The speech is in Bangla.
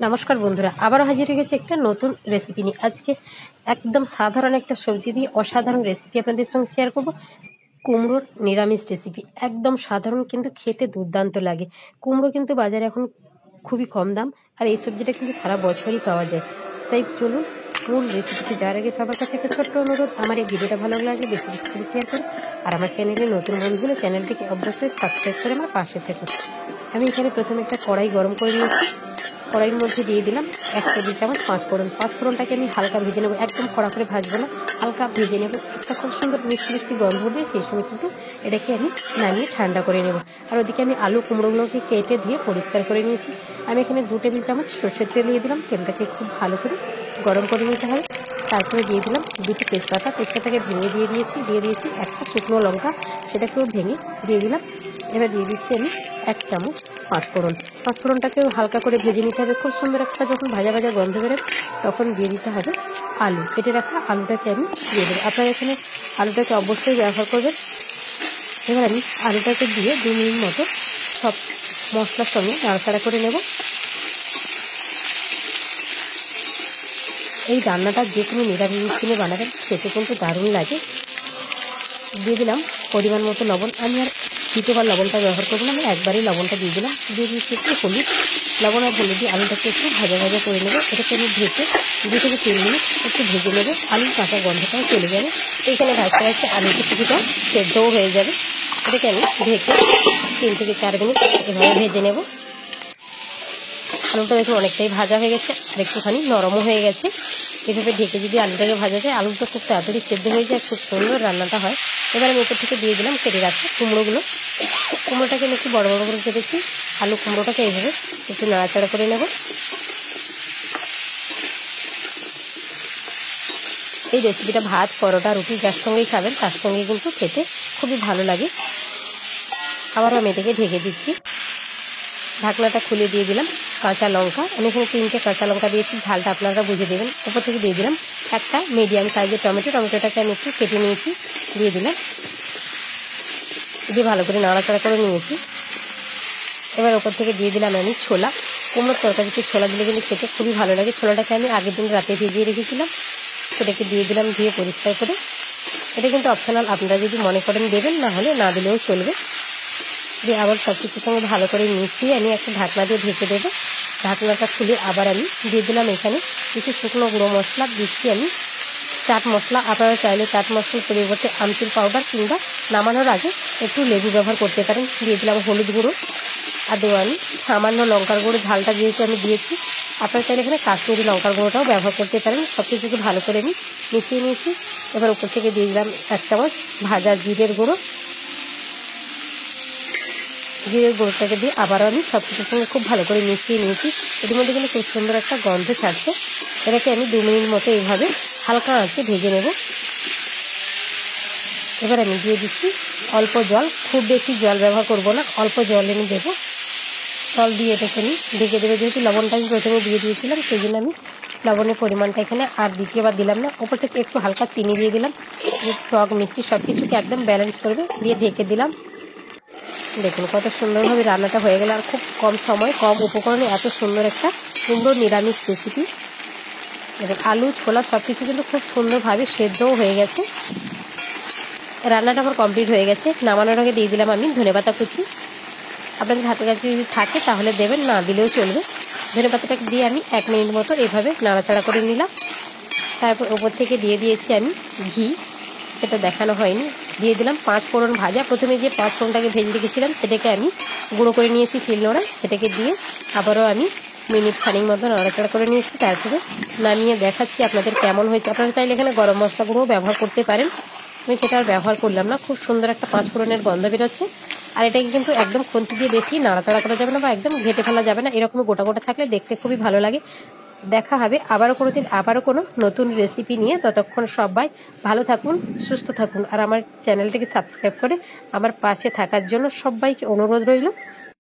নমস্কার বন্ধুরা, আবারও হাজির হয়ে গেছে একটা নতুন রেসিপি নিয়ে। আজকে একদম সাধারণ একটা সবজি দিয়ে অসাধারণ রেসিপি আপনাদের সঙ্গে শেয়ার করব। কুমড়োর নিরামিষ রেসিপি, একদম সাধারণ কিন্তু খেতে দুর্দান্ত লাগে। কুমড়ো কিন্তু বাজারে এখন খুবই কম দাম, আর এই সবজিটা কিন্তু সারা বছরই পাওয়া যায়। তাই চলুন মূল রেসিপিতে যাওয়ার আগে সবার কাছে একটা ছোট্ট অনুরোধ, আমার এই ভিডিওটা ভালো লাগলে বেশি বেশি করে শেয়ার করুন, আর আমার চ্যানেলে নতুন বন্ধুগুলো চ্যানেলটিকে অবশ্যই সাবস্ক্রাইব করে আমার পাশে থাকুন। আমি এখানে প্রথমে একটা কড়াই গরম করে নিয়েছি। কড়াইয়ের মধ্যে দিয়ে দিলাম 1 টেবিল চামচ পাঁচফোড়ন। পাঁচফোড়নটাকে আমি হালকা ভেজে নেবো, একদম কড়া করে ভাজবো না, হালকা ভেজে নেবো। একটা খুব সুন্দর মিষ্টি মিষ্টি গন্ধ হবে, সেই সময় কিন্তু এটাকে আমি নামিয়ে ঠান্ডা করে নেব। আর ওদিকে আমি আলু কুমড়োগুলোকে কেটে ধুয়ে পরিষ্কার করে নিয়েছি। আমি এখানে 2 টেবিল চামচ সর্ষের তেল দিয়ে দিলাম। তেলটাকে খুব ভালো করে গরম করে নিতে হবে। তারপরে দিয়ে দিলাম 2টি তেজপাতা। তেজপাতাকে ভেঙে দিয়ে দিয়েছি একটা শুকনো লঙ্কা, সেটাকেও ভেঙে দিয়ে দিলাম। এবার দিয়ে দিচ্ছি আমি 1 চামচ পাঁচফোড়ন। পাঁচফোড়নটাকেও হালকা করে ভেজে নিতে হবে। খুব সুন্দর একটা যখন ভাজা ভাজা গন্ধ বেরোবে তখন দিয়ে দিতে হবে আলু। কেটে রাখা আলুটাকে আমি দিয়ে দেবো। আপনারা এখানে আলুটাকে অবশ্যই ব্যবহার করবেন। এবার আমি আলুটাকে দিয়ে 2 মিনিট মতো সব মশলার সঙ্গে নাড়াচাড়া করে নেব। এই রান্নাটা যে কোনো নিরামিষ দিনে বানাবেন, খেতে কিন্তু দারুণ লাগে। দিয়ে দিলাম পরিমাণ মতো লবণ। আমি আর দ্বিতীয়বার লবণটা ব্যবহার করবো না, আমি একবারই লবণটা দিয়ে দিলাম। দিয়ে দিচ্ছি একটু হলুদ। লবণ আর হলুদ দিয়ে আলুটাকে একটু ভাজা ভাজা করে নেবো। এটাকে আমি ঢেকে 2 থেকে 3 মিনিট একটু ভেজে নেবো। আলুর কাঁচা গন্ধটাও চলে যাবে। এইখানে ভাজতে ভাজতে আলুটা কিছুটা সেদ্ধও হয়ে যাবে। এটাকে আমি ঢেকে 3 থেকে 4 মিনিট এভাবে ভেজে নেব। আলুটা দেখুন অনেকটাই ভাজা হয়ে গেছে, আর একটুখানি নরমও হয়ে গেছে। এভাবে ঢেকে যদি আলুটাকে ভাজা যায়, আলুটা খুব তাড়াতাড়ি সেদ্ধ হয়ে যায়, খুব সুন্দর রান্নাটা হয়। এবার আমি উপর থেকে দিয়ে দিলাম কেটে রাখা কুমড়োগুলো। কুমড়োটাকে আমি একটু বড় বড় করে কেটেছি। আলু কুমড়োটাকে এইভাবে একটু নাড়াচাড়া করে নেব। এই রেসিপিটা ভাত, পরোটা, রুটি যার সঙ্গেই খাবেন তার সঙ্গে কিন্তু খেতে খুবই ভালো লাগে। আবারও আমি এটাকে ঢেকে দিচ্ছি। ঢাকনাটা খুলে দিয়ে দিলাম কাঁচা লঙ্কা। আমি এখানে 3টে কাঁচা লঙ্কা দিয়েছি, ঝালটা আপনারা বুঝে দেবেন। উপর থেকে দিয়ে দিলাম একটা মিডিয়াম সাইজের টমেটো। টমেটোটাকে আমি একটু কেটে নিয়েছি, দিয়ে দিলাম। দিয়ে ভালো করে নাড়াচাড়া করে নিয়েছি। এবার ওপর থেকে দিয়ে দিলাম আমি ছোলা। কুমড়োর তরকারিতে ছোলা দিলে কিন্তু খেতে খুবই ভালো লাগে। ছোলাটাকে আমি আগের দিন রাতে ভিজিয়ে রেখেছিলাম, সেটাকে দিয়ে দিলাম ধুয়ে পরিষ্কার করে। এটা কিন্তু অপশনাল, আপনারা যদি মনে করেন দেবেন, না হলে না দিলেও চলবে। দিয়ে আবার সব কিছুর সঙ্গে ভালো করে মিশিয়ে আমি একটা ঢাকনা দিয়ে ঢেকে দেবো। ঢাকনাটা খুলে আবার আমি দিয়ে দিলাম এখানে কিছু শুকনো গুঁড়ো মশলা। দিচ্ছি আমি চাট মশলা। আপনারা চাইলে চাট মশলার পরিবর্তে আমচুর পাউডার কিংবা নামানোর আগে একটু লেবু ব্যবহার করতে পারেন। দিয়ে দিলাম হলুদ গুঁড়ো, আর দেবো আমি সামান্য লঙ্কার গুঁড়ো। ঝালটা যেহেতু আমি দিয়েছি, আপনারা চাইলে এখানে কাশ্মীরি লঙ্কার গুঁড়োটাও ব্যবহার করতে পারেন। সব কিছুকে ভালো করে আমি মিশিয়ে নিয়েছি। এবার উপর থেকে দিয়ে দিলাম 1 চামচ ভাজা জিরের গুঁড়ো। জিরের গুঁড়োটাকে দিয়ে আবারও আমি সব কিছুর সঙ্গে খুব ভালো করে মিশিয়ে নিয়েছি। এর মধ্যে কিন্তু খুব সুন্দর একটা গন্ধ ছাড়ছে। এটাকে আমি 2 মিনিট মতো এইভাবে হালকা আঁচে ভেজে নেব। এবার আমি দিয়ে দিচ্ছি অল্প জল। খুব বেশি জল ব্যবহার করব না, অল্প জল আমি দেবো। জল দিয়ে এটাকে আমি ঢেকে দেবো। যেহেতু লবণটা আমি প্রথমে দিয়ে দিয়েছিলাম, সেই জন্য আমি লবণের পরিমাণটা এখানে আর দ্বিতীয়বার দিলাম না। ওপর থেকে একটু হালকা চিনি দিয়ে দিলাম, যে টক মিষ্টি সব কিছুকে একদম ব্যালেন্স করবে। দিয়ে ঢেকে দিলাম। দেখুন কত সুন্দরভাবে রান্নাটা হয়ে গেল, আর খুব কম সময় কম উপকরণে এত সুন্দর একটা সুন্দর নিরামিষ রেসিপি। এবং আলু ছোলা সব কিছু কিন্তু খুব সুন্দরভাবে সেদ্ধও হয়ে গেছে। রান্নাটা আমার কমপ্লিট হয়ে গেছে। নামানোর আগে দিয়ে দিলাম আমি ধনেপাতা কুচি। আপনাদের হাতের কাছে যদি থাকে তাহলে দেবেন, না দিলেও চলবে। ধনেপাতাটাকে দিয়ে আমি 1 মিনিট মতো এভাবে নাড়াচাড়া করে নিলাম। তারপর ওপর থেকে দিয়ে দিয়েছি আমি ঘি, সেটা দেখানো হয়নি। দিয়ে দিলাম 5 ফোড়ন ভাজা। প্রথমে যে 5 ফোড়নটাকে ভেজে রেখেছিলাম সেটাকে আমি গুঁড়ো করে নিয়েছি শিলনোড়ায়। সেটাকে দিয়ে আবারও আমি মিনিট খানিক মতো নাড়াচাড়া করে নিয়েছি। তারপরে নামিয়ে দেখাচ্ছি আপনাদের কেমন হয়েছে। আপনারা চাইলে এখানে গরম মশলা গুঁড়োও ব্যবহার করতে পারেন, আমি সেটা আর ব্যবহার করলাম না। খুব সুন্দর একটা 5 ফোড়নের গন্ধ বেরোচ্ছে। আর এটাকে কিন্তু একদম খুন্তি দিয়ে বেশি নাড়াচাড়া করা যাবে না, বা একদম ঘেটে ফেলা যাবে না। এরকমই গোটা গোটা থাকলে দেখতে খুবই ভালো লাগে। দেখা হবে আবারও কোনো নতুন রেসিপি নিয়ে। ততক্ষণ সবাই ভালো থাকুন, সুস্থ থাকুন, আর আমার চ্যানেলটিকে সাবস্ক্রাইব করে আমার পাশে থাকার জন্য সবাইকে অনুরোধ রইল।